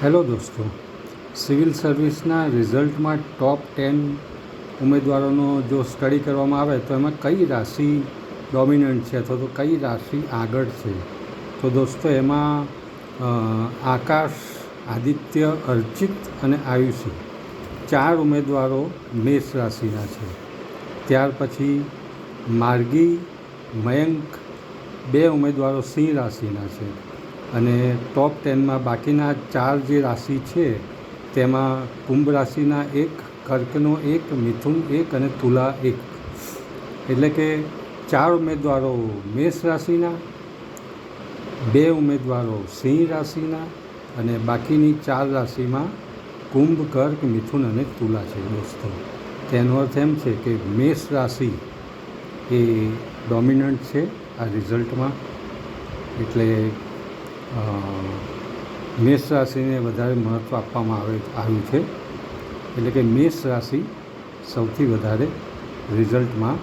Hello દોસ્તો, civil સર્વિસના રિઝલ્ટમાં ટોપ 10 ઉમેદવારોનો જો study કરવામાં આવે તો એમાં કઈ રાશિ ડોમિનન્ટ છે અથવા તો કઈ રાશિ આગળ છે. તો દોસ્તો એમાં આકાશ, આદિત્ય, અર્ચિત અને આયુષી 4 ઉમેદવારો મેષ રાશિના છે. ત્યાર પછી માર્ગી, મયંક 2 ઉમેદવારો સિંહ રાશિના છે. અને ટોપ 10માં બાકીના 4 જે રાશિ છે તેમાં કુંભ રાશિના 1, કર્કનો 1, મિથુન 1 અને તુલા 1. એટલે કે 4 ઉમેદવારો મેષ રાશિના, 2 ઉમેદવારો સિંહ રાશિના અને બાકીની 4 રાશિમાં કુંભ, કર્ક, મિથુન અને તુલા છે દોસ્તો. તેનો અર્થ એમ છે કે મેષ રાશિ એ ડોમિનન્ટ છે આ રિઝલ્ટમાં. એટલે મેષ રાશિને વધારે મહત્ત્વ આપવામાં આવ્યું છે. એટલે કે મેષ રાશિ સૌથી વધારે રિઝલ્ટમાં